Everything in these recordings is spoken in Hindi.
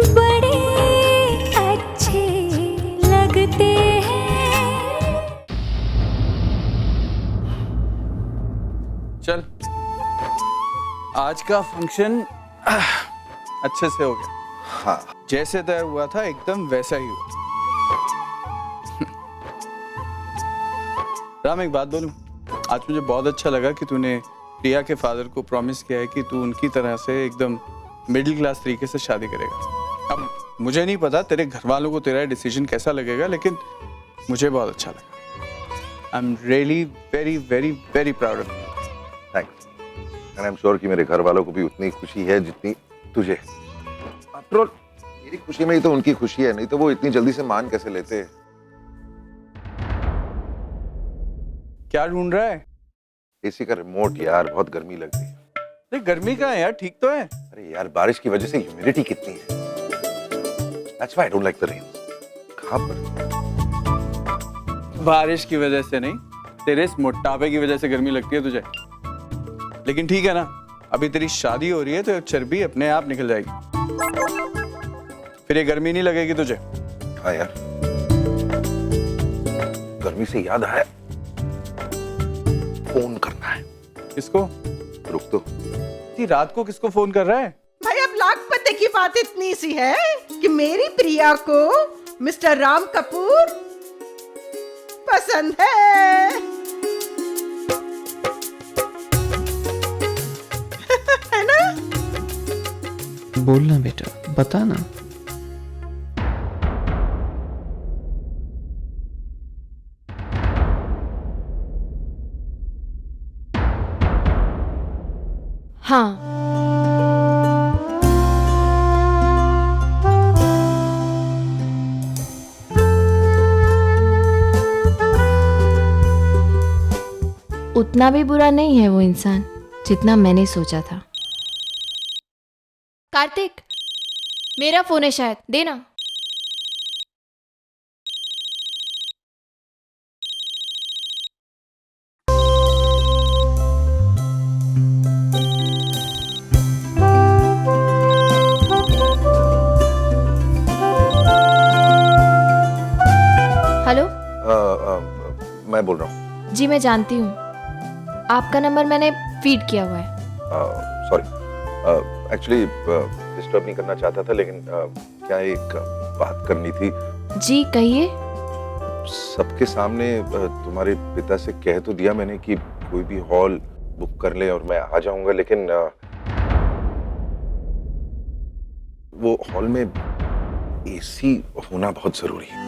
बड़े अच्छे लगते हैं। चल, आज का फंक्शन अच्छे से हो गया। हाँ, जैसे तय हुआ था एकदम वैसा ही हुआ। राम, एक बात बोलूं? आज मुझे बहुत अच्छा लगा कि तूने प्रिया के फादर को प्रॉमिस किया है कि तू उनकी तरह से एकदम मिडिल क्लास तरीके से शादी करेगा। अब मुझे नहीं पता तेरे घर वालों को तेरा डिसीजन कैसा लगेगा, लेकिन मुझे बहुत अच्छा लगा। I am really very very very proud of you. Thanks. And I am sure कि मेरे घर वालों को भी उतनी खुशी है जितनी तुझे। आफ्टर ऑल मेरी खुशी में ही तो उनकी खुशी है, नहीं तो वो इतनी जल्दी से मान कैसे लेते। क्या ढूंढ रहा है? एसी का रिमोट यार, बहुत गर्मी लग रही है। अरे गर्मी का है यार, ठीक तो है। अरे यार, बारिश की वजह से ह्यूमिडिटी कितनी है। That's why I don't like the rain. कहाँ पर? बारिश की वजह से नहीं, तेरे इस मोटापे की वजह से गर्मी लगती है तुझे। लेकिन ठीक है ना, अभी तेरी शादी हो रही है तो चर्बी अपने आप निकल जाएगी, फिर ये गर्मी नहीं लगेगी तुझे। हाँ यार, गर्मी से याद आया, फोन करना है। किसको? रुक तो। इतनी रात को किसको फोन कर रहा है? भाई अब लाख पते की बात इतनी सी है कि मेरी प्रिया को मिस्टर राम कपूर पसंद है। है ना? बोलना बेटा, बता ना। हाँ, उतना भी बुरा नहीं है वो इंसान जितना मैंने सोचा था। कार्तिक, मेरा फोन है शायद, देना। हेलो। मैं बोल रहा हूँ। जी मैं जानती हूँ, आपका नंबर मैंने फीड किया हुआ है। सॉरी, एक्चुअली डिस्टर्ब नहीं करना चाहता था, लेकिन क्या एक बात करनी थी। जी कहिए। सबके सामने तुम्हारे पिता से कह तो दिया मैंने कि कोई भी हॉल बुक कर ले और मैं आ जाऊंगा, लेकिन वो हॉल में एसी होना बहुत जरूरी है।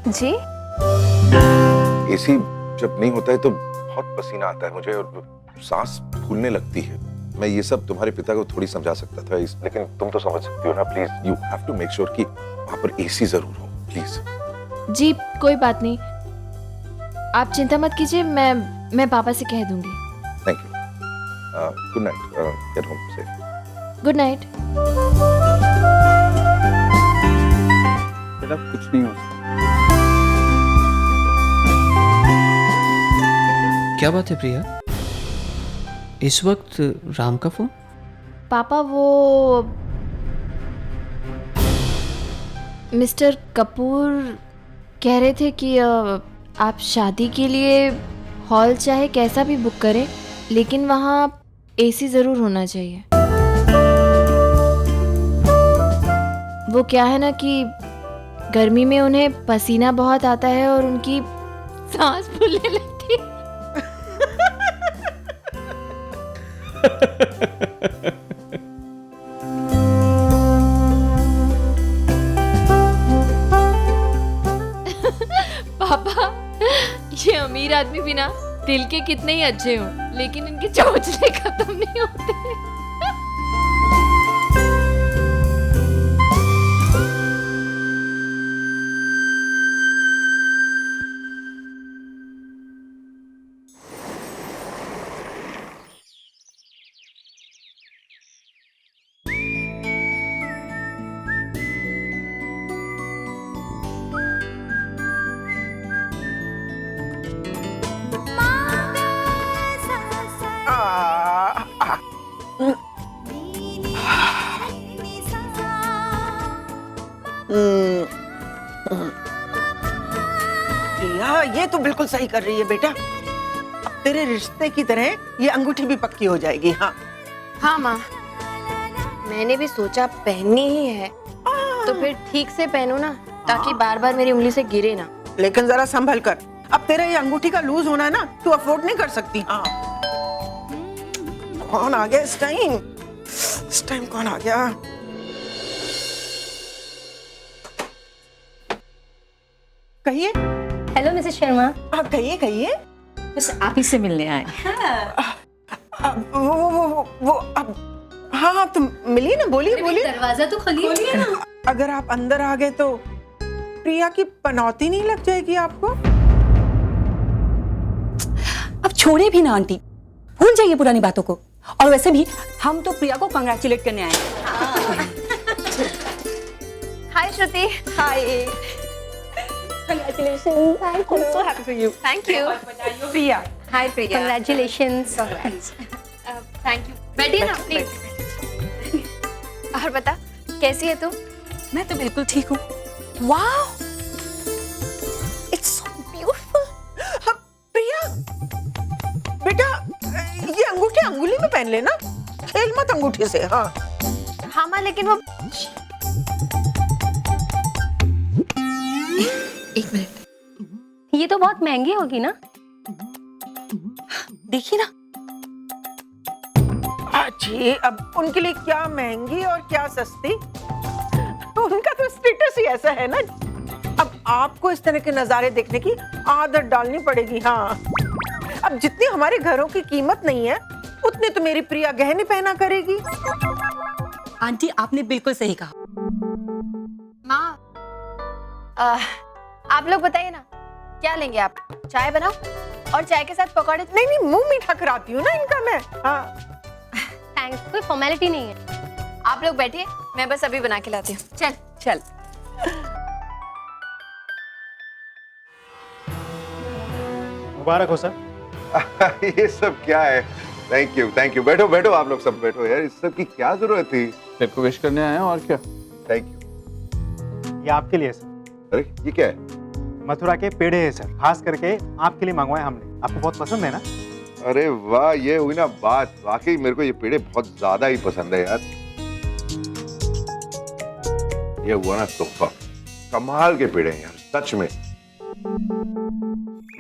जी? एसी जब नहीं होता है तो बहुत पसीना आता है मुझे और सांस फूलने लगती है। मैं ये सब तुम्हारे पिता को थोड़ी समझा सकता था, लेकिन तुम तो समझ सकती हो ना। Please, you have to make sure कि वहां पर एसी जरूर हो, प्लीज। जी कोई बात नहीं, आप चिंता मत कीजिए, मैं पापा से कह दूंगी। Thank you. Good night. Get home safe. Good night. बेटा कुछ नहीं हो सकता। क्या बात है प्रिया, इस वक्त राम का फोन? पापा वो मिस्टर कपूर कह रहे थे कि आप शादी के लिए हॉल चाहे कैसा भी बुक करें, लेकिन वहाँ एसी ज़रूर होना चाहिए। वो क्या है ना कि गर्मी में उन्हें पसीना बहुत आता है और उनकी सांस फूलने लगती है। पापा, ये अमीर आदमी भी ना दिल के कितने ही अच्छे हो, लेकिन इनके चौचले खत्म नहीं होते। प्रिया, ये तो बिल्कुल सही कर रही है बेटा। अब तेरे रिश्ते की तरह ये अंगूठी भी पक्की हो जाएगी। हाँ हाँ माँ, मैंने भी सोचा पहननी ही है तो फिर ठीक से पहनूं ना, ताकि बार बार मेरी उंगली से गिरे ना। लेकिन जरा संभल कर, अब तेरा ये अंगूठी का लूज होना ना तू अफोर्ड नहीं कर सकती। हाँ, कौन आ गया इस टाइम? इस टाइम कौन आ गया? कहिए। हेलो मिसेस शर्मा, आप कहिए कहिए। बस आप ही से मिलने आए। वो अब हाँ तुम मिली ना, बोलिए बोलिए। दरवाजा तो खोलिए ना। अगर आप अंदर आ गए तो प्रिया की पनौती नहीं लग जाएगी आपको? अब छोड़े भी ना आंटी, भूल जाइए पुरानी बातों को। और वैसे भी हम तो प्रिया को कंग्रेचुलेट करने आए हैं। हाय श्रुति। हाय, Congratulations. I'm so happy for you. Thank you. Priya, hi Priya. Congratulations. Thank you. बैठिए ना प्लीज। और बता, कैसी है तू? मैं तो बिल्कुल ठीक हूँ। वाह, इट्स सो ब्यूटीफुल। प्रिया बेटा, ये अंगूठी अंगुली में पहन लेना, खेल मत अंगूठी से। हाँ हाँ माँ, लेकिन वो एक मिनट, ये तो बहुत महंगी होगी ना? देखिए ना, अच्छी, अब उनके लिए क्या महंगी और क्या सस्ती, उनका तो स्टेटस ही ऐसा है ना। अब आपको इस तरह के नजारे देखने की आदत डालनी पड़ेगी। हाँ, अब जितनी हमारे घरों की कीमत नहीं है उतने तो मेरी प्रिया गहने पहना करेगी। आंटी आपने बिल्कुल सही कहा। माँ, आप लोग बताइए ना, क्या लेंगे आप? चाय बनाओ और चाय के साथ पकौड़े। नहीं नहीं, मुंह मीठा कराती हूँ ना इनका मैं। हाँ थैंक्स, कोई फॉर्मेलिटी नहीं है। आप लोग बैठिए, मैं बस अभी बना के लाती हूँ। चल चल, मुबारक हो सर। ये सब क्या है? Thank you. बैठो बैठो, आप लोग सब बैठो यार। इस सब की क्या जरूरत थी? तेरे को विश करने आया हूँ और क्या। Thank you. ये आपके लिए सर। अरे ये क्या है? मथुरा के पेड़े हैं सर, खास करके आपके लिए मंगवाए हमने। आपको बहुत पसंद है ना? अरे वाह, ये हुई ना बात। वाकई मेरे को ये पेड़े बहुत ज्यादा ही पसंद है यार। ये हुआ ना तोहफा, कमाल के पेड़े हैं यार, सच में।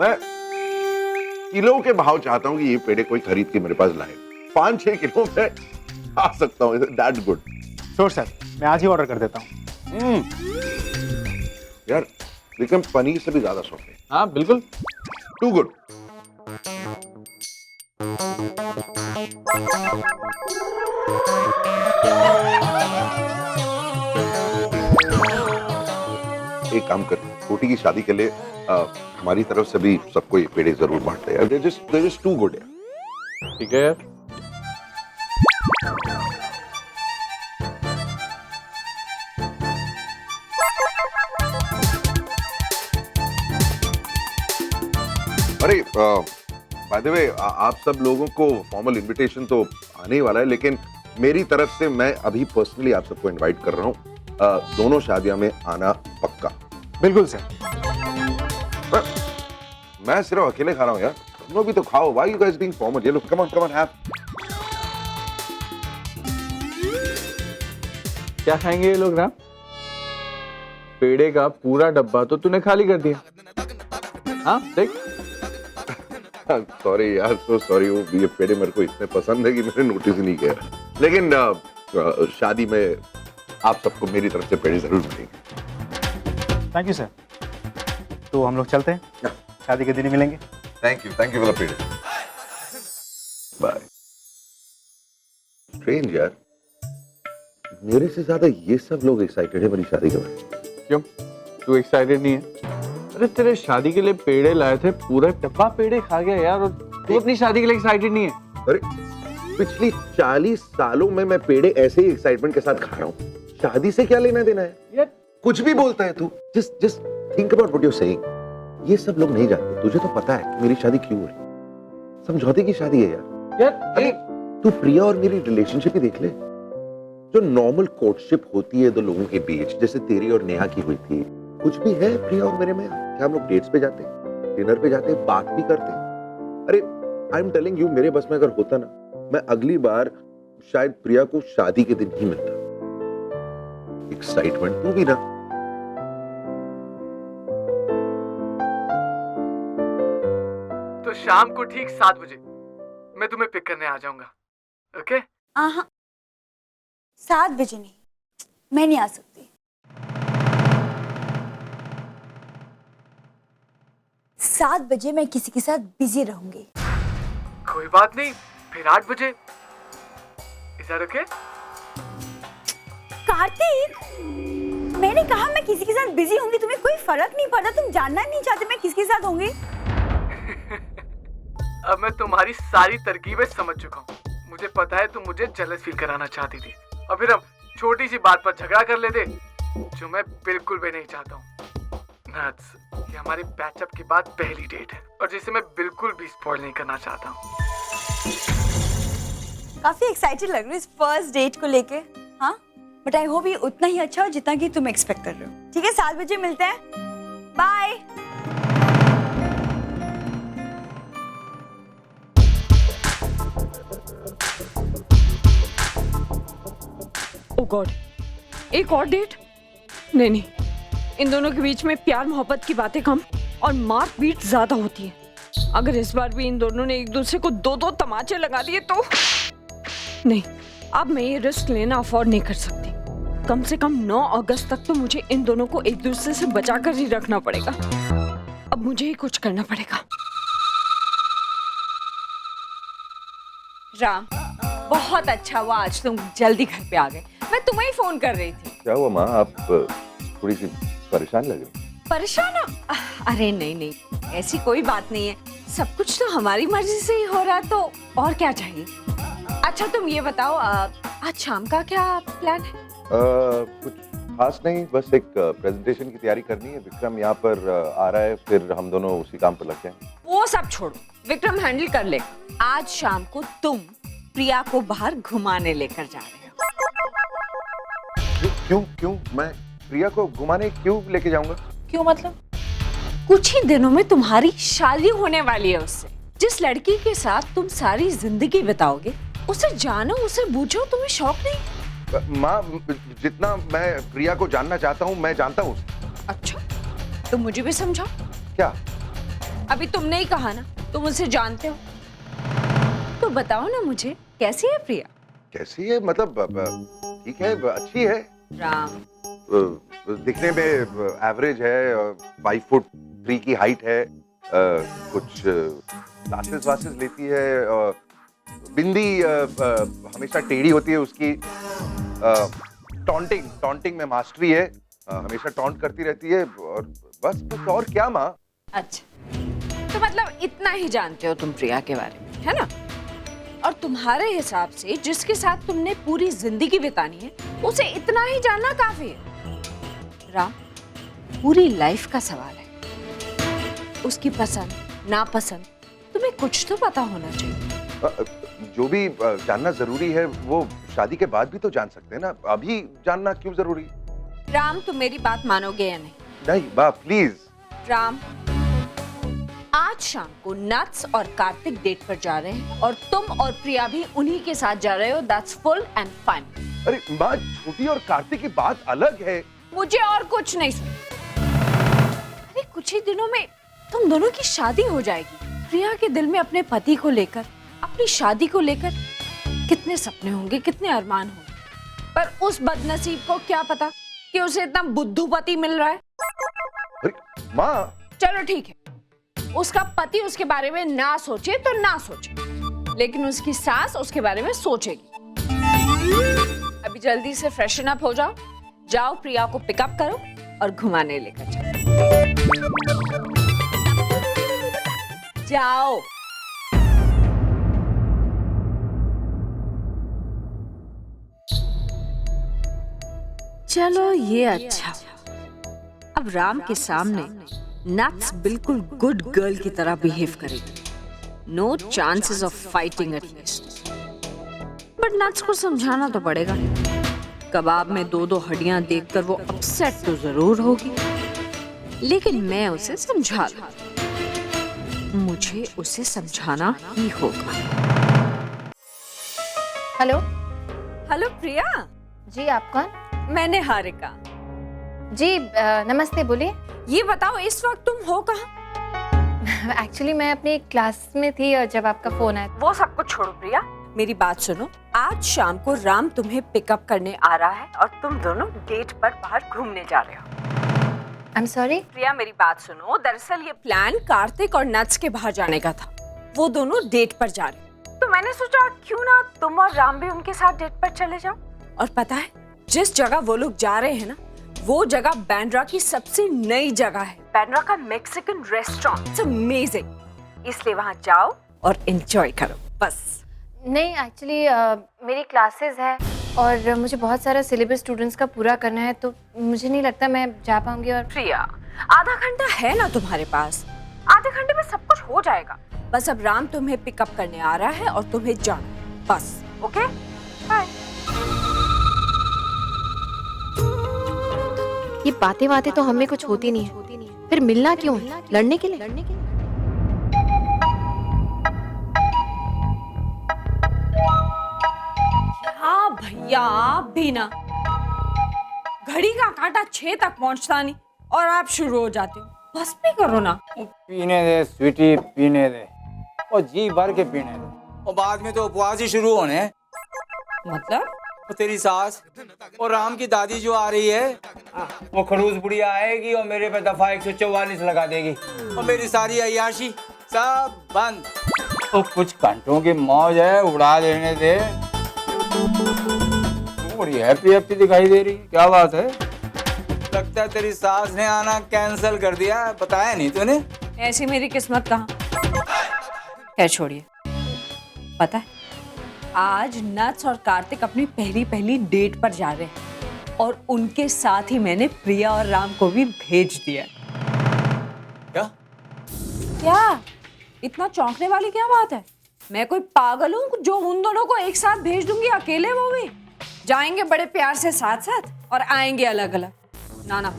मैं किलो के भाव चाहता हूँ कि ये पेड़े कोई खरीद के मेरे पास लाए। 5-6 किलो में आ सकता हूँ। That's good. श्योर सर, मैं आज ही ऑर्डर कर देता हूँ। यार लेकिन पनीर से भी ज्यादा सॉफ्ट है। हाँ बिल्कुल, टू गुड। एक काम कर, छोटी की शादी के लिए हमारी तरफ से भी सबको ये पेड़े जरूर बांटते हैं। They're just too good यार। ठीक है यार। अरे बाय द वे, आप सब लोगों को फॉर्मल इनविटेशन तो आने ही वाला है, लेकिन मेरी तरफ से मैं अभी पर्सनली आप सबको इनवाइट कर रहा हूँ। दोनों शादियां में आना पक्का। बिल्कुल सर। मैं सिर्फ अकेले खा रहा हूँ यार, तुम लोग भी तो खाओ। Why you guys being formal? ये लो, कम ऑन हैव। क्या खाएंगे ये लोग राम? पेड़े का पूरा डब्बा तो तूने खाली कर दिया। हाँ देख। सॉरी यार, सो सॉरी। वो ये पेड़े मेरे को इतने पसंद है कि मैंने नोटिस ही नहीं किया। लेकिन शादी में आप सबको मेरी तरफ से पेड़े जरूर मिलेंगे। Thank you sir. तो हम लोग चलते हैं, शादी के दिन ही मिलेंगे। थैंक यू फॉर द पेड़े। बाय। स्ट्रेंज यार, मेरे से ज्यादा ये सब लोग एक्साइटेड है मेरी शादी के बारे में। क्यों, तू एक्साइटेड नहीं है? अरे तेरे शादी के लिए पेड़े लाए थे, पूरा डब्बा पेड़े खा गया यार, और तू अपनी शादी के लिए एक्साइटेड नहीं है? अरे पिछली 40 सालों में मैं पेड़े ऐसे ही एक्साइटमेंट के साथ खा रहा हूँ। शादी से क्या लेना देना है यार? कुछ भी बोलता है तू। Just think about what you are saying. ये सब लोग नहीं जानते, तुझे तो पता है मेरी शादी क्यों हो रही। समझौते की शादी है यार। यार अरे तू प्रिया और मेरी रिलेशनशिप ही देख ले। जो नॉर्मल कोर्टशिप होती है दो लोगों के बीच, जैसे तेरी और नेहा की हुई थी, कुछ भी है प्रिया और मेरे में? क्या हम लोग डेट्स पे जाते हैं, डिनर पे जाते हैं, बात भी करते हैं? अरे आई एम टेलिंग यू, मेरे बस में अगर होता ना, मैं अगली बार शायद प्रिया को शादी के दिन ही मिलता। एक्साइटमेंट तू भी ना। तो शाम को ठीक 7 बजे मैं तुम्हें पिक करने आ जाऊंगा, ओके? हाँ, 7 बजे नहीं, मैं नहीं आ सकती। 7 बजे मैं किसी के साथ बिजी रहूंगी। कोई बात नहीं, फिर 8 बजे। Is that okay? कार्तिक, मैंने कहा मैं किसी के साथ बिजी होंगी, तुम्हें कोई फर्क नहीं पड़ता? तुम जानना नहीं चाहते मैं किसके साथ होंगी? अब मैं तुम्हारी सारी तरकीबें समझ चुका हूँ। मुझे पता है तुम मुझे जेलस फील कराना चाहती थी, और फिर हम छोटी सी बात पर झगड़ा कर लेते, जो मैं बिल्कुल भी नहीं चाहता हूँ। नट्स, ये हमारी पैचअप के बाद पहली डेट है, और जिसे मैं बिल्कुल भी स्पॉइल नहीं करना चाहता हूँ। काफी एक्साइटेड लग रही हो इस फर्स्ट डेट को लेके, हाँ? बट आई होप ये उतना ही अच्छा हो जितना कि तुम एक्सपेक्ट कर रहे हो। ठीक है, 7 बजे मिलते हैं, बाय। ओह गॉड, एक और डेट? नहीं नहीं, इन दोनों के बीच में प्यार मोहब्बत की बातें कम और मार पीट ज्यादा होती है। अगर इस बार भी इन दोनों ने एक दूसरे को 2-2 तमाचे लगा दिए तो नहीं, अब मैं ये रिस्क लेना अफोर्ड नहीं कर सकती। कम से कम 9 अगस्त तक तो मुझे इन दोनों को एक दूसरे से बचाकर ही रखना पड़ेगा। अब मुझे ही कुछ करना पड़ेगा। राम, बहुत अच्छा हुआ आज तुम जल्दी घर पे आ गए। मैं तुम्हें ही फोन कर रही थी। क्या हुआ माँ, आप थोड़ी सी परेशान लग रही? परेशान हो? अरे नहीं नहीं, ऐसी कोई बात नहीं है। सब कुछ तो हमारी मर्जी से ही हो रहा है, तो और क्या चाहिए। अच्छा तुम ये बताओ, आज शाम का क्या प्लान है? कुछ खास नहीं, बस एक प्रेजेंटेशन की तैयारी करनी है। विक्रम यहाँ पर आ रहा है, फिर हम दोनों उसी काम पर लग जाएंगे। वो सब छोड़ो, विक्रम हैंडल कर ले। आज शाम को तुम प्रिया को बाहर घुमाने लेकर जा रहे हो। क्यों मैं प्रिया को घुमाने क्यों लेके जाऊंगा? क्यों मतलब? कुछ ही दिनों में तुम्हारी शादी होने वाली है उससे। जिस लड़की के साथ तुम सारी जिंदगी बिताओगे, उसे जानो, उसे बूझो, तुम्हें शौक नहीं? माँ, जितना मैं प्रिया को जानना चाहता हूँ मैं जानता हूँ। अच्छा, तुम मुझे भी समझाओ। क्या? अभी तुमने ही कहा ना तुम उसे जानते हो, तो बताओ ना मुझे, कैसी है प्रिया? कैसी है मतलब? ठीक है, अच्छी है। राम, दिखने में एवरेज है, 5 फुट 3 की हाइट है, कुछ क्लासेस वासेस लेती है, बिंदी हमेशा टेढ़ी होती है उसकी, टॉन्टिंग में मास्टरी है, हमेशा टॉन्ट करती रहती है, और बस और क्या माँ? अच्छा, तो मतलब इतना ही जानते हो तुम प्रिया के बारे में, है ना? और तुम्हारे हिसाब से जिसके साथ तुमने पूरी जिंदगी बितानी है, उसे इतना ही जानना काफी है। राम, पूरी लाइफ का सवाल है। उसकी पसंद नापसंद तुम्हें कुछ तो पता होना चाहिए। जो भी जानना जरूरी है वो शादी के बाद भी तो जान सकते हैं ना, अभी जानना क्यों जरूरी? राम, तुम मेरी बात मानोगे या नहीं? नहीं बा, प्लीज। राम, आज शाम को नट्स और कार्तिक डेट पर जा रहे हैं, और तुम और प्रिया भी उन्हीं के साथ जा रहे हो। That's full and fine. अरे माँ, छोटी और कार्तिक की बात अलग है। मुझे और कुछ नहीं सुन। अरे कुछ ही दिनों में तुम दोनों की शादी हो जाएगी। प्रिया के दिल में अपने पति को लेकर, अपनी शादी को लेकर कितने सपने होंगे, कितने अरमान होंगे, पर उस बदनसीब को क्या पता कि उसे इतना बुद्धू पति मिल रहा है। अरे माँ, चलो ठीक है, उसका पति उसके बारे में ना सोचे तो ना सोचे, लेकिन उसकी सास उसके बारे में सोचेगी। अभी जल्दी से फ्रेशन अप हो जाओ, जाओ प्रिया को पिकअप करो और घुमाने लेकर जाओ। चलो ये अच्छा, अब राम के सामने नट्स बिल्कुल गुड गर्ल की तरह बिहेव करेगी। No chances of fighting at least. But nuts को समझाना तो पड़ेगा। कबाब में 2-2 हड्डियां देखकर वो अपसेट तो जरूर होगी, लेकिन मैं उसे समझा लूं। मुझे उसे समझाना ही होगा। हेलो। हेलो प्रिया। जी, आप कौन? मैं निहारिका। जी नमस्ते, बोलिए। ये बताओ इस वक्त तुम हो कहाँ? एक्चुअली मैं अपनी क्लास में थी और जब आपका फोन आया। वो सब कुछ छोड़ो प्रिया, मेरी बात सुनो। आज शाम को राम तुम्हें पिकअप करने आ रहा है और तुम दोनों डेट पर बाहर घूमने जा रहे हो। I am sorry. प्रिया मेरी बात सुनो, दरअसल ये प्लान कार्तिक और नट्स के बाहर जाने का था। वो दोनों डेट पर जा रहे, तो मैंने सोचा क्यों ना तुम और राम भी उनके साथ डेट पर चले जाओ। और पता है जिस जगह वो लोग जा रहे हैं ना, वो जगह बैंड्रा की सबसे नई जगह है। बैंड्रा का मैक्सिकन रेस्टोरेंट, इट्स अमेजिंग। इसलिए वहाँ जाओ और एंजॉय करो बस। नहीं, एक्चुअली मेरी क्लासेस है और मुझे बहुत सारा सिलेबस स्टूडेंट्स का पूरा करना है, तो मुझे नहीं लगता मैं जा पाऊंगी। और प्रिया आधा घंटा है ना तुम्हारे पास, आधे घंटे में सब कुछ हो जाएगा। बस अब राम तुम्हें पिकअप करने आ रहा है और तुम्हें जाना है बस। Okay bye. ये बातें तो हमें कुछ होती नहीं है, फिर मिलना क्यों? लड़ने के लिए? हाँ भैया, आप भी ना, घड़ी का कांटा 6 तक पहुंचता नहीं और आप शुरू हो जाते हो। बस भी करो ना। पीने दे स्वीटी, पीने दे, और जी भर के पीने दे, और बाद में तो उपवास ही शुरू होने हैं। मतलब? और तेरी सास और राम की दादी जो आ रही है, वो खड़ूस बुढ़िया आएगी और मेरे पे दफा 144 लगा देगी और मेरी सारी अय्याशी सब बंद। तो कुछ घंटों की मौज है, उड़ा देने दे। बड़ी हैप्पी दिखाई दे रही, क्या बात है? लगता है तेरी सास ने आना कैंसिल कर दिया, बताया नहीं तूने? ऐसी मेरी किस्मत कहाँ। खैर छोड़िए, पता है आज नट्स और कार्तिक अपनी पहली डेट पर जा रहे हैं और उनके साथ ही मैंने प्रिया और राम को भी भेज दिया। क्या इतना चौंकने वाली क्या बात है? मैं कोई पागल हूँ जो उन दोनों को एक साथ भेज दूंगी अकेले? वो भी जाएंगे बड़े प्यार से साथ साथ और आएंगे अलग अलग। ना,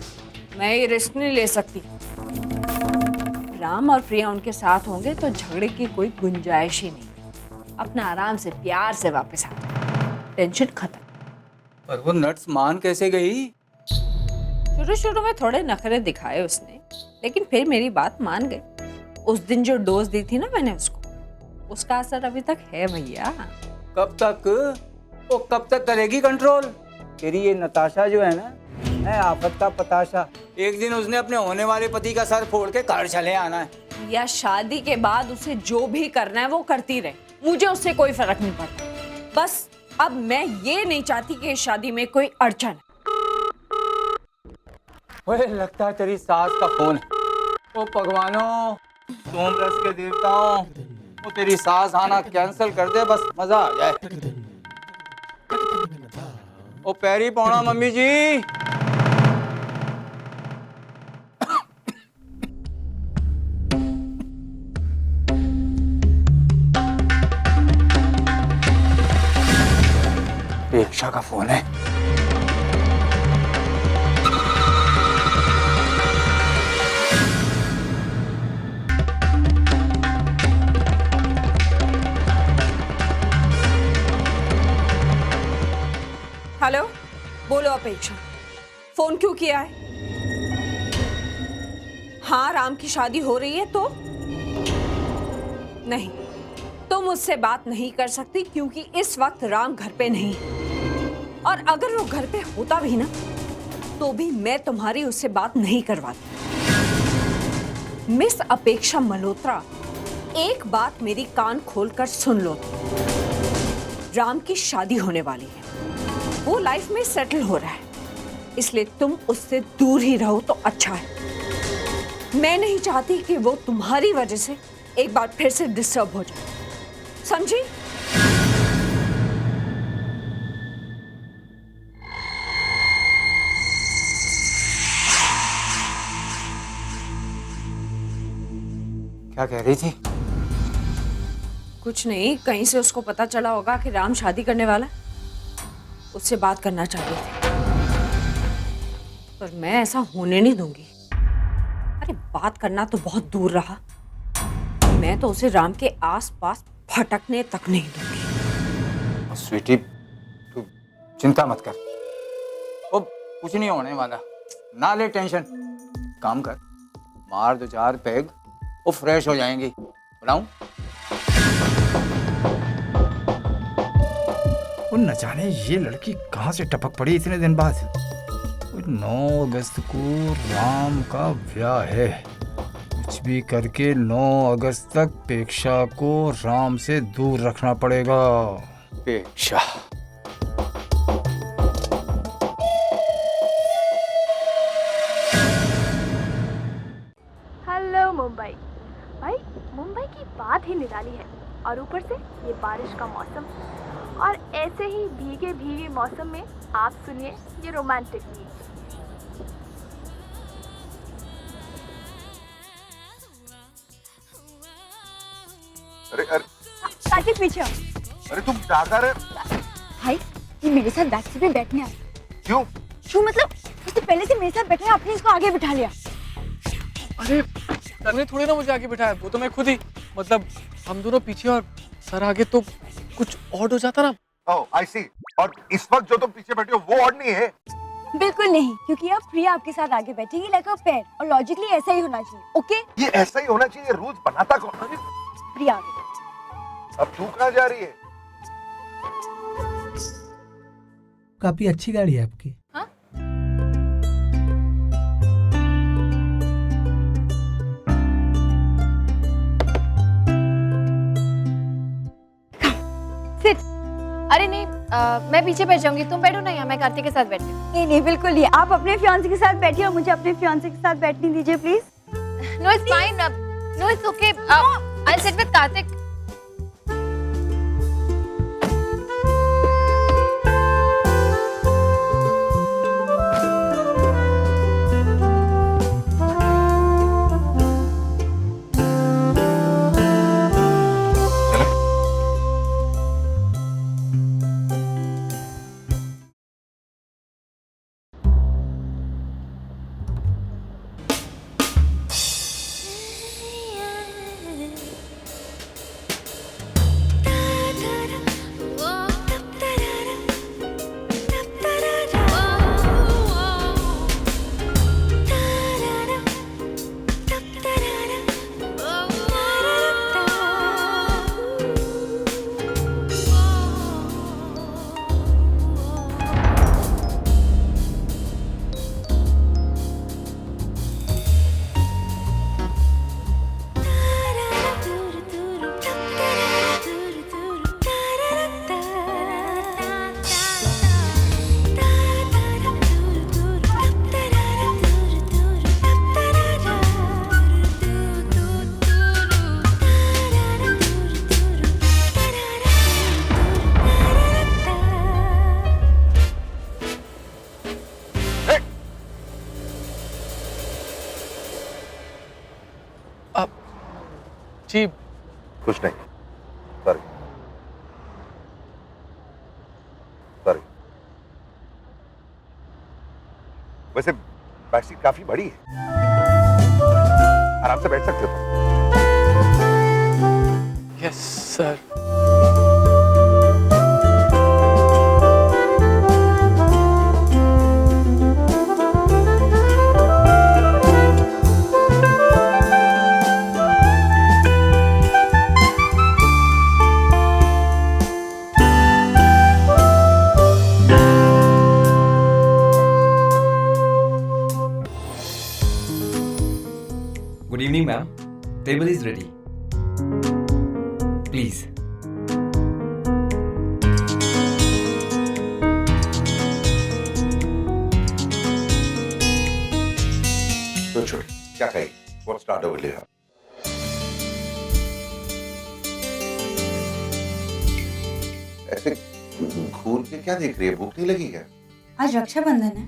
मैं ये रिस्क नहीं ले सकती। राम और प्रिया उनके साथ होंगे तो झगड़े की कोई गुंजाइश ही नहीं। अपना आराम से प्यार से वापस आ, टेंशन खत्म। पर वो नट्स मान कैसे गई? शुरू में थोड़े नखरे दिखाए उसने, लेकिन फिर मेरी बात मान गई। उस दिन जो डोज दी थी ना मैंने उसको, उसका असर अभी तक है भैया। कब तक? वो कब तक करेगी कंट्रोल? तेरी ये नताशा जो है ना, है आफत का पताशा। एक दिन उसने अपने होने वाले पति का सर फोड़ के घर चले आना है। या शादी के बाद उसे जो भी करना है वो करती रहे, मुझे उससे कोई फर्क नहीं पड़ता। बस अब मैं ये नहीं चाहती कि इस शादी में कोई अड़चन। ओए, लगता है तेरी सास का फोन है। ओ भगवानों, सोम रस के देवताओं, वो तेरी सास आना कैंसिल कर दे, बस मजा आ जाए। ओ पैरी पौना मम्मी जी। प्रेक्षा का फोन है। हेलो, बोलो अपेक्षा, फोन क्यों किया है? हाँ, राम की शादी हो रही है तो नहीं, तुम मुझसे बात नहीं कर सकती क्योंकि इस वक्त राम घर पे नहीं है। और अगर वो घर पे होता भी ना, तो भी मैं तुम्हारी उससे बात नहीं करवाती। मिस अपेक्षा मल्होत्रा, एक बात मेरी कान खोलकर सुन लो। राम की शादी होने वाली है, वो लाइफ में सेटल हो रहा है, इसलिए तुम उससे दूर ही रहो तो अच्छा है। मैं नहीं चाहती कि वो तुम्हारी वजह से एक बार फिर से डिस्टर्ब हो जाए, समझी? क्या कह रही थी? कुछ नहीं, कहीं से उसको पता चला होगा कि राम शादी करने वाला है। उससे बात करना चाहते थे, पर मैं ऐसा होने नहीं दूंगी। अरे बात करना तो बहुत दूर रहा, मैं तो उसे राम के आसपास भटकने तक नहीं दूंगी। स्वीटी तू चिंता मत कर, वो कुछ नहीं होने वाला, ना ले टेंशन। काम कर, मार 2-4 पैग, वो फ्रेश हो जाएंगी। बनाऊं? वो न जाने ये लड़की कहाँ से टपक पड़ी इतने दिन बाद। 9 अगस्त को राम का ब्याह है, कुछ भी करके 9 अगस्त तक पेक्षा को राम से दूर रखना पड़ेगा। पेक्षा हेलो मुंबई। भाई मुंबई की बात ही निराली है, और ऊपर से ये बारिश का मौसम, और ऐसे ही भीगे भीगे मौसम में आप सुनिए ये रोमांटिक गीत। अरे अरे कार्तिक पीछे आओ। अरे तुम क्या कर रहे? भाई ये मेरे साथ बैक सीट पे बैठने आया। क्यों? क्यों मतलब उसने पहले से मेरे साथ बैठा है, आपने इसको आगे बिठा लिया। अरे सर ने थोड़ी ना मुझे आगे बिठाया, वो तो मैं खुद ही, मतलब हम दोनों पीछे और सर आगे तो कुछ और हो जाता ना। ओह आई सी। और इस वक्त जो तुम पीछे बैठे हो वो और नहीं है? बिल्कुल नहीं, क्योंकि अब प्रिया आपके साथ आगे बैठेगी लाइक अ पेयर, और लॉजिकली ऐसा ही होना चाहिए। ओके ये ऐसा ही होना चाहिए, रूल्स बनाता कौन? अरे प्रिया अब तू कहाँ जा रही है? काफी अच्छी गाड़ी है आपकी। हाँ? सिट। अरे नहीं, मैं पीछे बैठ जाऊंगी, तुम बैठो ना यहाँ, मैं कार्तिक के साथ बैठती हूँ। नहीं नहीं बिल्कुल नहीं, आप अपने फियांसे के साथ बैठिए और मुझे अपने फियांसे के साथ बैठने दीजिए please. No it's fine, no it's okay, I sit with Kartik. जी कुछ नहीं, सॉरी सॉरी। वैसे बैक सीट काफी बड़ी है, आराम से बैठ सकते हो तुम। Yes sir. Good evening, ma'am. Table is ready. Please. तो छोड़, क्या कही? What's the order with you? ऐसे घूर के क्या देख रही है? भूख नहीं लगी क्या? आज रक्षाबंधन है।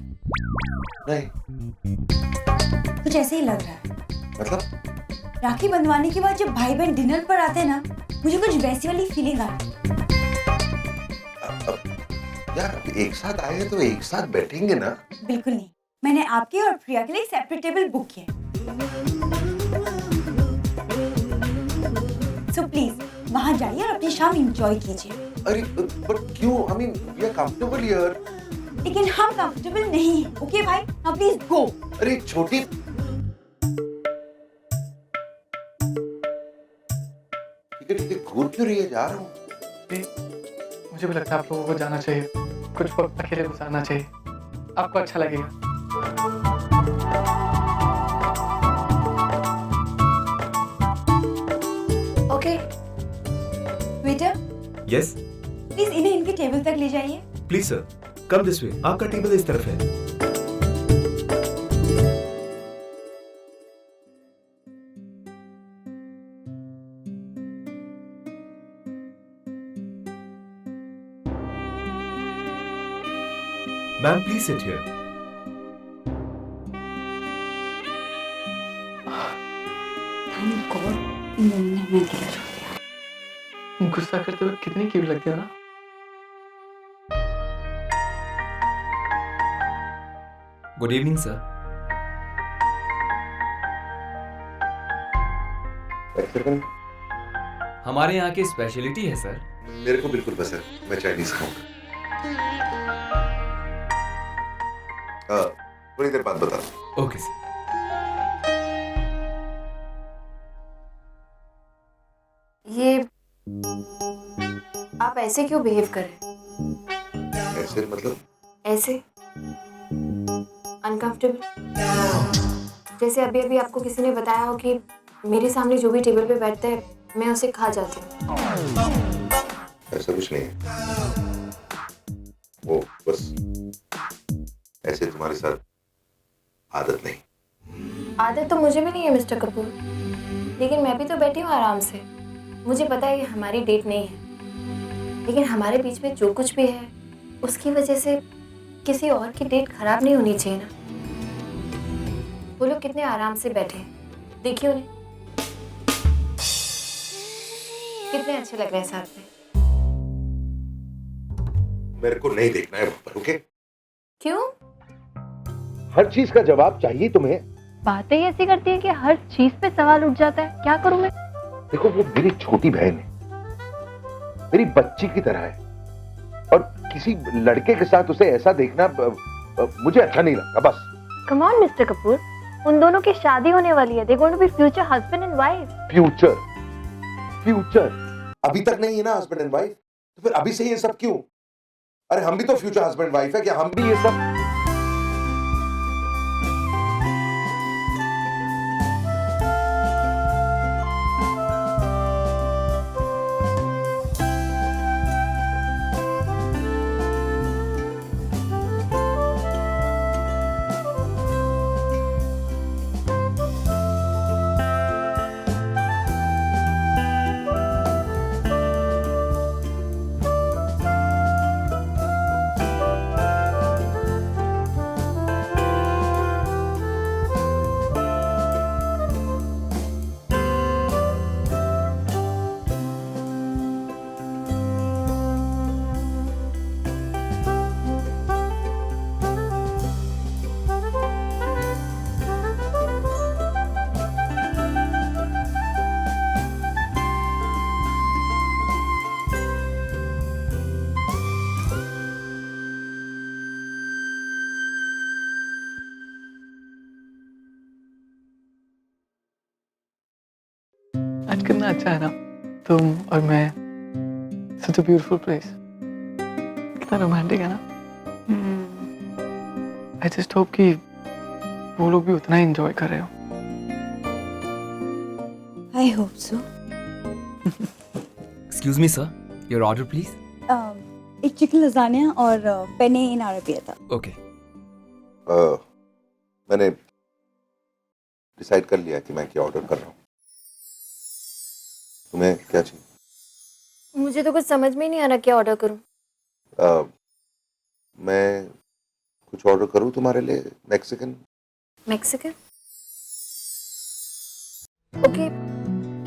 नहीं। कुछ ऐसे ही लग रहा है। मतलब? राखी बंधवाने के बाद जब भाई बहन डिनर पर आते हैं ना, मुझे कुछ वैसी वाली फीलिंग आती है। यार एक साथ आए हैं तो एक साथ बैठेंगे ना? बिल्कुल नहीं, मैंने आपके और प्रिया के लिए सेपरेट टेबल बुक किया है। सो प्लीज वहां जाइए और अपनी शाम एंजॉय कीजिए। अरे पर क्यों? I mean we are comfortable here. लेकिन हम कंफर्टेबल नहीं हैं। ओके भाई, नाउ प्लीज गो। अरे छोटी, ठीक है, घूर क्यों रही है? जा रहा हूँ। मुझे भी लगता है आप लोगों को जाना चाहिए, कुछ वक्त अकेले गुजारना चाहिए, आपको अच्छा लगेगा। ओके वेटर, यस प्लीज इन्हें इनके टेबल तक ले जाइए। Please sir, come this way. आपका टेबल इस तरफ है। Ma'am please sit here. Thank God इन दोनों ने हमें अकेला छोड़ दिया। गुस्सा करते हुए कितनी क्यूट लगती हो ना। Good evening sir. एक सेकंड। हमारे यहाँ की स्पेशलिटी है सर। मेरे को बिल्कुल पसंद, मैं चाइनीज खाऊंगा। थोड़ी देर बाद बता। Okay sir. ये आप ऐसे क्यों बिहेव कर रहे हैं? ऐसे मतलब? ऐसे अनकंफर्टेबल, जैसे अभी अभी आपको किसी ने बताया हो कि मेरे सामने जो भी टेबल पे बैठता है मैं उसे खा जाती हूँ। ऐसा कुछ नहीं है, वो बस ऐसे तुम्हारे साथ आदत नहीं। आदत तो मुझे भी नहीं है मिस्टर कपूर, लेकिन मैं भी तो बैठी हूँ आराम से। मुझे पता है ये हमारी डेट नहीं है, लेकिन हमारे बीच में जो कुछ भी है उसकी वजह से किसी और की डेट खराब नहीं होनी चाहिए ना। वो लोग कितने आराम से बैठे हैं, देखिए उन्हें, कितने अच्छे लग रहे हैं साथ में। मेरे को नहीं देखना है वहां पर, ओके? क्यों? हर चीज का जवाब चाहिए तुम्हें। बातें ही ऐसी करती है कि हर चीज पे सवाल उठ जाता है। क्या करूं मैं? देखो वो मेरी छोटी बहन है, मेरी बच्ची की तरह है, और किसी लड़के के साथ उसे ऐसा देखना मुझे अच्छा नहीं लगता। बस कम ऑन मिस्टर कपूर, उन दोनों की शादी होने वाली है। They going to be future husband and wife. Future future अभी तक नहीं है ना हस्बैंड एंड वाइफ, तो फिर अभी से ये सब क्यों? अरे हम भी तो फ्यूचर हस्बैंड वाइफ है, क्या हम भी ये सब? आज कितना अच्छा है ना तुम और मैं। Such a beautiful place. कितना रोमांटिक है ना। I just hope कि वो लोग भी उतना ही enjoy कर रहे हो। I hope so. Excuse me sir, your order please. एक चिकन लजानिया और पेने इन अरबिया था। Okay. मैंने डिसाइड कर लिया कि मैं क्या ऑर्डर कर रहा हूँ। तुम्हें क्या चाहिए? मुझे तो कुछ समझ में ही नहीं आ रहा क्या ऑर्डर करूं। मैं कुछ ऑर्डर करूं तुम्हारे लिए? मैक्सिकन? मैक्सिकन? ओके,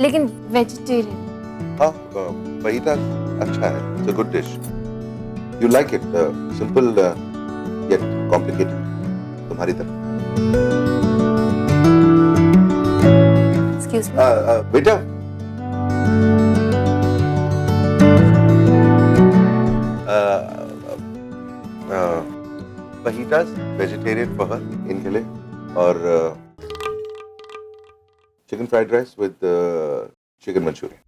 लेकिन वेजिटेरियन। हाँ, वही था। अच्छा है, it's a good dish. You like it, simple yet complicated. तुम्हारी तरह. Excuse me. बेटा. fajitas vegetarian for her इनके लिए और chicken fried rice with chicken manchurian.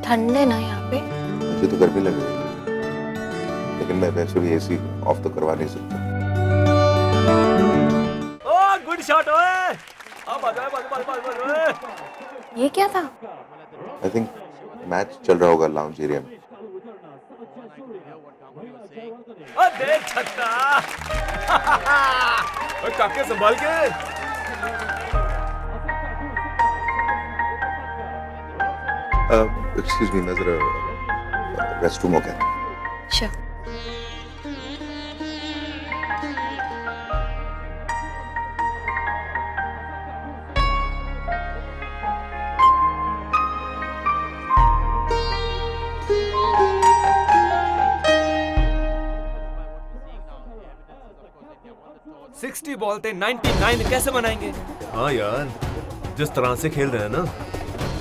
ठंडे ना यहाँ पे। मुझे तो गर्मी लग रही है, लेकिन मैं वैसे भी एसी ऑफ तो करवा नहीं सकता। ओह गुड शॉट ओए। अब ये क्या था? आई थिंक मैच चल रहा होगा लाउंज एरिया में। देख छक्का। ओए काके संभाल के। एक्सक्यूज मी, मैं जरा रेस्टरूम हो गया। Sure. $60 बॉल थे 99 कैसे बनाएंगे? हाँ यार, जिस तरह से खेल रहे हैं ना,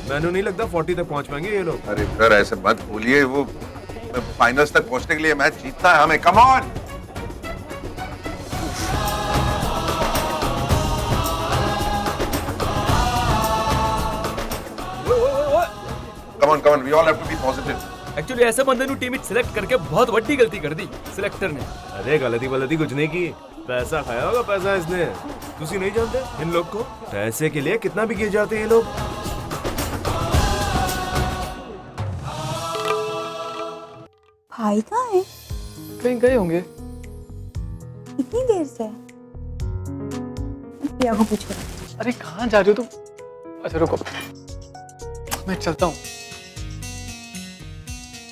मैंने नहीं लगता 40 तक पहुंच पाएंगे ये लोग। अरे सर ऐसे मत बोलिए, वो फाइनल्स तक पहुंचने के लिए मैच जीतना है हमें। Come on. Come on, we all have to be positive. Actually ऐसे बंदे नु टीम में सिलेक्ट करके बहुत बड़ी गलती कर दी सिलेक्टर ने। अरे गलती कुछ नहीं की, पैसा खाया होगा पैसा इसने। तुसी नहीं जानते इन लोग को? पैसे के लिए कितना भी गिर जाते हैं ये लोग। भाई कहाँ है? कहीं गए होंगे। इतनी देर से? प्रिया को पूछ कर। अरे कहाँ जा रही हो तुम? अच्छा रुको, मैं चलता हूँ।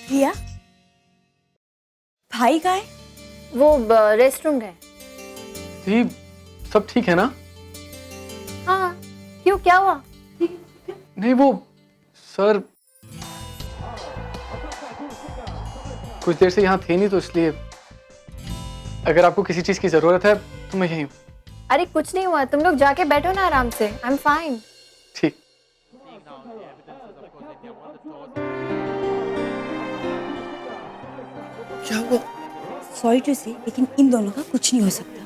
प्रिया, भाई कहाँ है? वो रेस्टरूम गए। जी सब ठीक है ना? हाँ, क्यों क्या हुआ? नहीं वो सर कुछ देर से यहाँ थे नहीं तो इसलिए। अगर आपको किसी चीज की जरूरत है तो मैं यहीं हूँ। अरे कुछ नहीं हुआ, तुम लोग जाके बैठो ना आराम से। I am fine. ठीक। क्या हुआ? सॉरी टू से, लेकिन इन दोनों का कुछ नहीं हो सकता।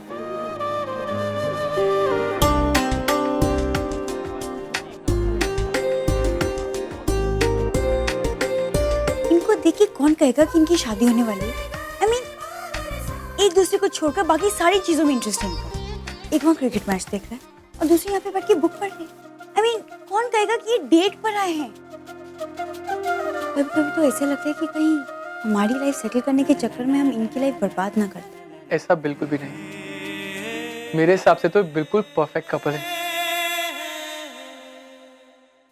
इनको देखिए कौन कहेगा कि इनकी शादी होने वाली है? I mean, एक दूसरे को छोड़कर बाकी सारी चीजों में इंटरेस्ट है इनका। एक वहाँ क्रिकेट मैच देख रहा है और दूसरी यहाँ पे बैठ के बुक पढ़ रही है। I mean, कौन कहेगा कि ये डेट पर आए हैं? कभी-कभी तो ऐसा लगता है कि कहीं हमारी लाइफ सेटल करने के चक्कर में हम इनकी लाइफ बर्बाद ना करते। ऐसा बिल्कुल भी नहीं, मेरे हिसाब से तो बिल्कुल परफेक्ट कपल है।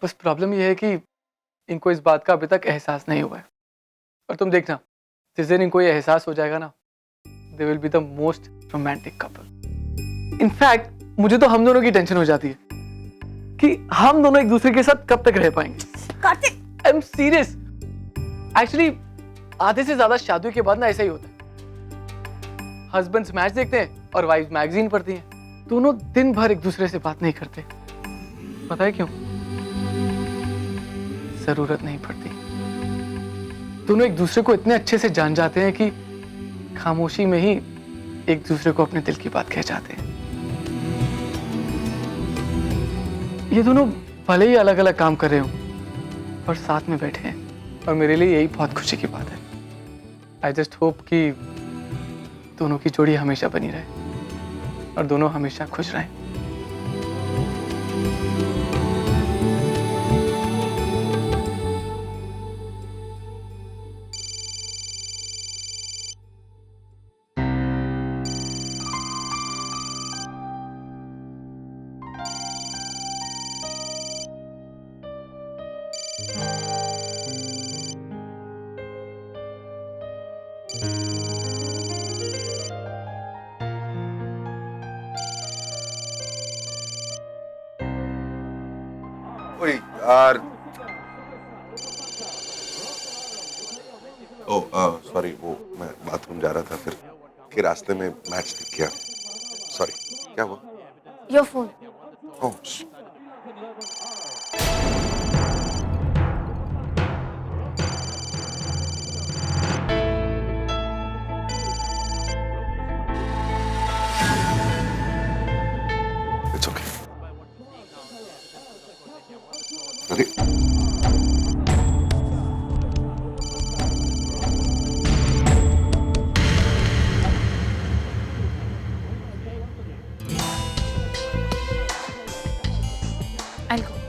बस प्रॉब्लम यह है कि इनको इस बात का अभी तक एहसास नहीं हुआ है। और तुम देखना, जिस दिन इनको ये एहसास हो जाएगा ना, they will be the most romantic couple. In fact मुझे तो हम दोनों की टेंशन हो जाती है कि हम दोनों एक दूसरे के साथ कब तक रह पाएंगे। Kartik, I am serious. Actually आधे से ज्यादा शादियों के बाद ना ऐसा ही होता है। हस्बैंड्स मैच देखते हैं और वाइफ मैगजीन पढ़ती हैं। दोनों दिन भर एक दूसरे से बात नहीं करते। पता है क्यों? जरूरत नहीं पड़ती। दोनों एक दूसरे को इतने अच्छे से जान जाते हैं कि खामोशी में ही एक दूसरे को अपने दिल की बात कह जाते हैं। ये दोनों भले ही अलग अलग काम कर रहे हो पर साथ में बैठे हैं और मेरे लिए यही बहुत खुशी की बात है। आई जस्ट होप कि दोनों की जोड़ी हमेशा बनी रहे और दोनों हमेशा खुश रहें। यार सॉरी, वो मैं बाथरूम जा रहा था, फिर के रास्ते में मैच दिख गया। सॉरी, क्या हुआ? Your phone. Oh, it's okay. अरे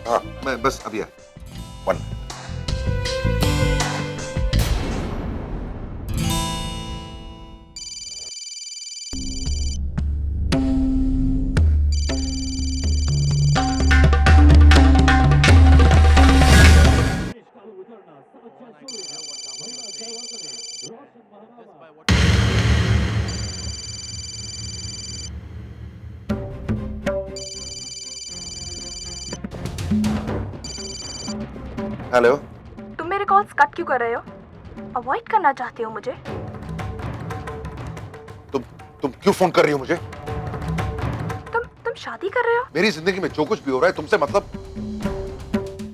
हाँ, मैं बस अभी आया। One hello. तुम मेरे कॉल्स कट क्यों कर रहे हो? अवॉइड करना चाहते हो मुझे? तुम क्यों फोन कर रही हो मुझे? तुम शादी कर रहे हो? मेरी जिंदगी में जो कुछ भी हो रहा है तुमसे मतलब,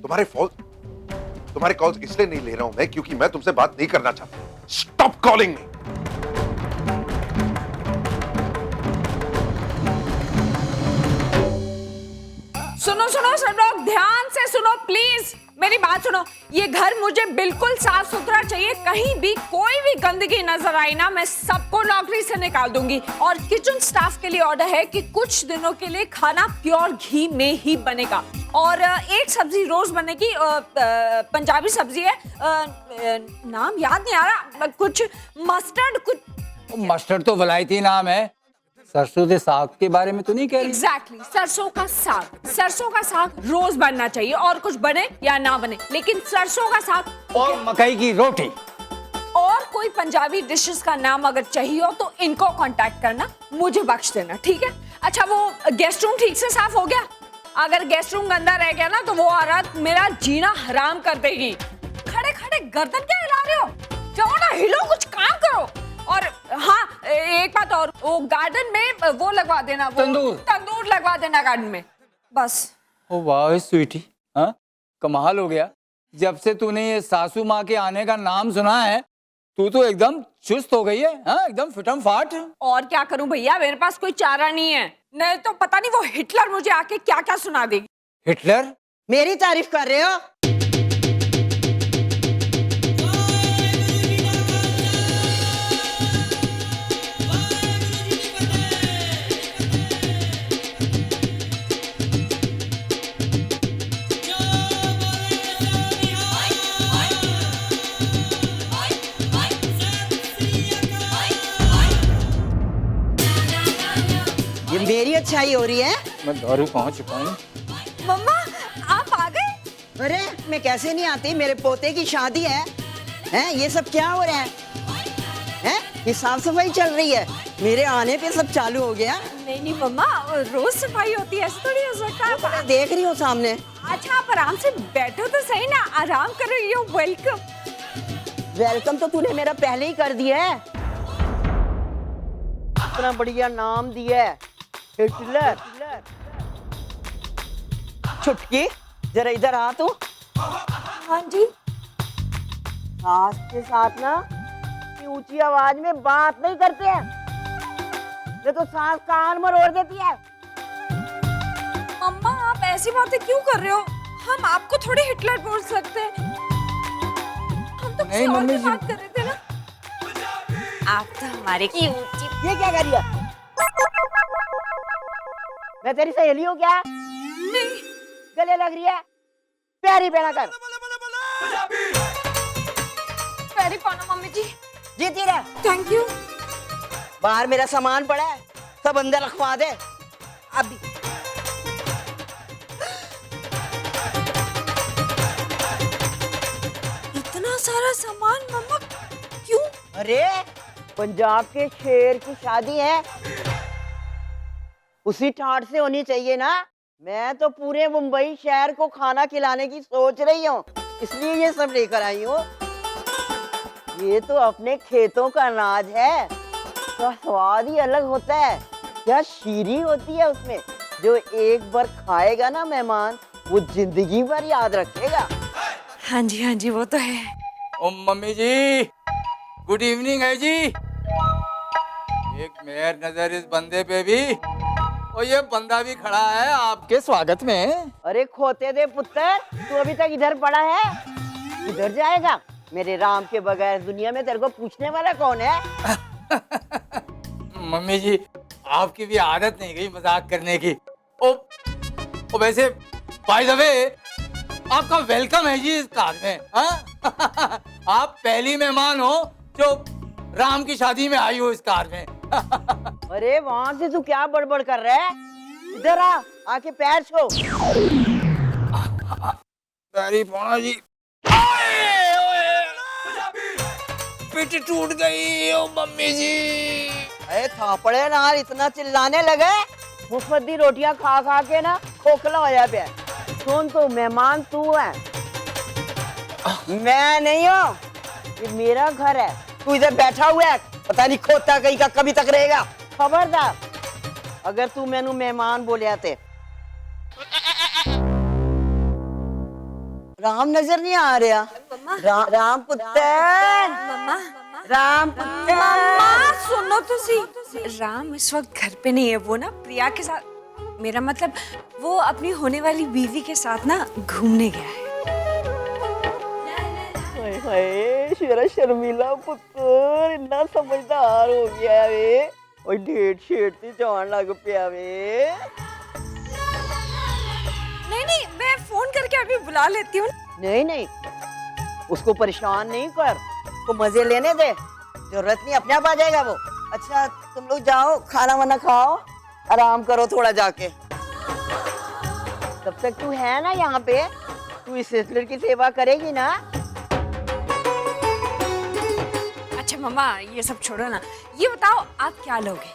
तुम्हारे कॉल्स इसलिए नहीं ले रहा हूं मैं क्योंकि मैं तुमसे बात नहीं करना चाहता। Stop calling me. सुनो सुनो सब लोग, ध्यान से सुनो प्लीज, मेरी बात सुनो। ये घर मुझे बिल्कुल साफ सुथरा चाहिए, कहीं भी कोई भी गंदगी नजर आई ना मैं सबको नौकरी से निकाल दूंगी। और किचन स्टाफ के लिए ऑर्डर है कि कुछ दिनों के लिए खाना प्योर घी में ही बनेगा और एक सब्जी रोज बनेगी, पंजाबी सब्जी है, नाम याद नहीं आ रहा, कुछ मस्टर्ड, कुछ मस्टर्ड तो वलायती नाम है। सरसों के साग के बारे में तो नहीं कह रही? एग्जैक्टली, सरसों का साग रोज बनना चाहिए, और कुछ बने या ना बने लेकिन सरसों का साग और मकई की रोटी। और कोई पंजाबी डिशेस का नाम अगर चाहिए हो तो इनको कांटेक्ट करना, मुझे बख्श देना, ठीक है? अच्छा, वो गेस्ट रूम ठीक से साफ हो गया? अगर गेस्ट रूम गंदा रह गया ना तो वो औरत मेरा जीना हराम कर देगी। खड़े खड़े गर्दन क्या हिला रहे हो? जाओ ना, हिलो, कुछ काम करो। और हाँ, एक बात और, वो गार्डन में वो लगवा देना, वो तंदूर लगवा देना गार्डन में, बस। ओ वाह स्वीटी, हाँ कमाल हो गया। जब से तूने ये सासू माँ के आने का नाम सुना है तू तो एकदम चुस्त हो गई है, हाँ एकदम फिटम फाट। और क्या करूं भैया, मेरे पास कोई चारा नहीं है, नहीं तो पता नहीं वो हिटलर मुझे आके क्या क्या सुना देगी। हिटलर? मेरी तारीफ कर रहे हो? ये मेरी अच्छाई हो रही है? मैं दारू पहुंच चुका हूँ। मम्मा आप आ गए? अरे मैं कैसे नहीं आती, मेरे पोते की शादी है। हैं ये सब क्या हो रहा है? हैं ये साफ सफाई चल रही है, मेरे आने पे सब चालू हो गया। नहीं नहीं मम्मा, रोज सफाई होती है, ऐसा थोड़ी हो सकता है। मैं देख रही हूँ सामने। अच्छा आप आराम से बैठो तो सही ना, आराम करो। You welcome. वेलकम तो तूने मेरा पहले ही कर दिया है। इतना बढ़िया नाम दिया है, हिटलर। छुटकी जरा इधर आ तू। हाँ जी। सास के साथ ना ऊंची आवाज में बात नहीं करते हैं, ये तो सास कान मरोड़ देती है। मम्मा आप ऐसी बातें क्यों कर रहे हो? हम आपको थोड़ी हिटलर बोल सकते हैं, हम तो किसी और की बात कर रहे थे ना। आप तो हमारे की ऊंची। ये क्या कर रही है? मैं तेरी सहेली हूँ क्या? नहीं। गले लग रही है, प्यारी पहना कर। प्यारी पाना मम्मी जी। जीती रह। Thank you. बाहर मेरा सामान पड़ा है, सब अंदर रखवा दे अभी। इतना सारा सामान मम्मा क्यों? अरे पंजाब के शेर की शादी है, उसी ठाट से होनी चाहिए ना, मैं तो पूरे मुंबई शहर को खाना खिलाने की सोच रही हूँ, इसलिए ये सब लेकर आई हूँ। ये तो अपने खेतों का अनाज है, तो स्वाद ही अलग होता है। क्या शीरी होती है उसमें, जो एक बार खाएगा ना मेहमान, वो जिंदगी भर याद रखेगा। हाँ जी वो तो है। ओ मम्मी जी, गुड इवनिंग है जी। एक मेहर नजर इस बंदे पे भी, और ये बंदा भी खड़ा है आपके स्वागत में। अरे खोते दे पुत्र, तू अभी तक इधर पड़ा है, इधर जाएगा? मेरे राम के बगैर दुनिया में तेरे को पूछने वाला कौन है? मम्मी जी, आपकी भी आदत नहीं गई मजाक करने की। ओ वैसे बाय द वे, आपका वेलकम है जी इस कार में। हाँ? आप पहली मेहमान हो जो राम की शादी में आई हो इस कार में। अरे वहां से तू क्या बड़बड़ कर रहा है? इधर आ, आके पैर छो। पैरी पौना जी, पिट टूट गई। ओ मम्मी जी, अरे थापड़े ना इतना चिल्लाने लगे, मुफ्त दी रोटियां खा खा के ना खोखला होया पे। सुन, तो मेहमान तू है, मैं नहीं हूँ। ये मेरा घर है, तू इधर बैठा हुआ है, पता नहीं खोता कहीं का कभी तक रहेगा। खबरदार अगर तू मैनू मेहमान बोलिया ते। राम नजर नहीं आ रहा? राम पुत्र, राम पुत्र। मम्मा सुनो तो सही, राम इस वक्त घर पे नहीं है, वो ना प्रिया के साथ, मेरा मतलब वो अपनी होने वाली बीवी के साथ ना घूमने गया है। हाय शेरा शर्मिला पुत्र, इतना समझदार हो गया वे। ओए ढेट शेट ती जान लग पिया वे। नहीं, मैं फोन करके अभी बुला लेती हूँ। नहीं, उसको परेशान नहीं कर, उसको मजे लेने दे, जरूरत नहीं, अपने आप आ जाएगा वो। अच्छा तुम लोग जाओ, खाना वाना खाओ, आराम करो थोड़ा जाके। तब तक तू है ना यहाँ पे, तू इस हिटलर की सेवा करेगी ना? अच्छा मम्मा ये सब छोड़ो ना, ये बताओ आप क्या लोगे?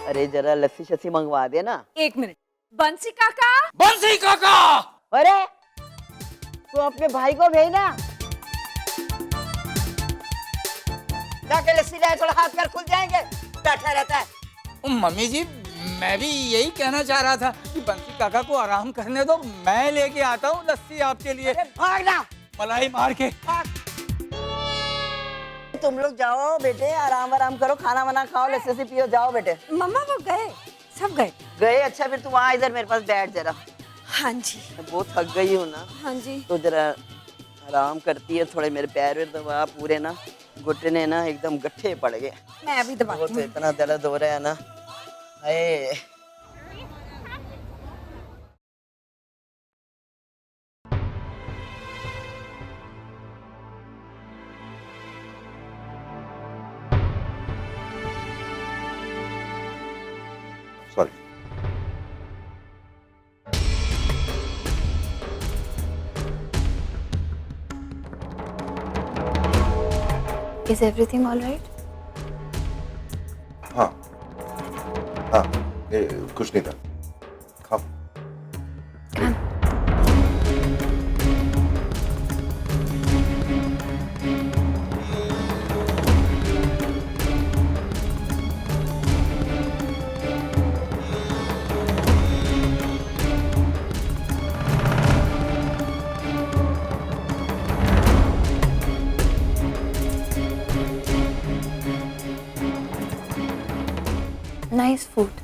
अरे जरा लस्सी शस्सी मंगवा दे ना। एक मिनट, बंसी काका। बंसी काका, अरे तू अपने भाई को भेजना, जाके लस्सी लाए, थोड़ा हाथ पैर खुल जाएंगे, बैठा रहता है। मम्मी जी, मैं भी यही कहना चाह रहा था कि बंसी काका को आराम करने दो, मैं लेके आता हूँ लस्सी आपके लिए। भागना, मलाई मार के। तुम लोग जाओ बेटे, आराम करो, खाना वाना खाओ, लस्सी पियो, जाओ बेटे। मम्मा वो गए, सब गए। अच्छा फिर तू आ इधर मेरे पास बैठ जरा। हाँ जी। बहुत थक गई हूँ ना। हाँ जी। तो जरा आराम करती है, थोड़े मेरे पैर में दबा, पूरे ना घुटने ना एकदम गट्ठे पड़ गए। मैं अभी दबाती हूँ। इतना दर्द हो रहा है ना, हाय। Sorry. Is everything all right? हाँ, ये कुछ नहीं था। खाओ। Nice food.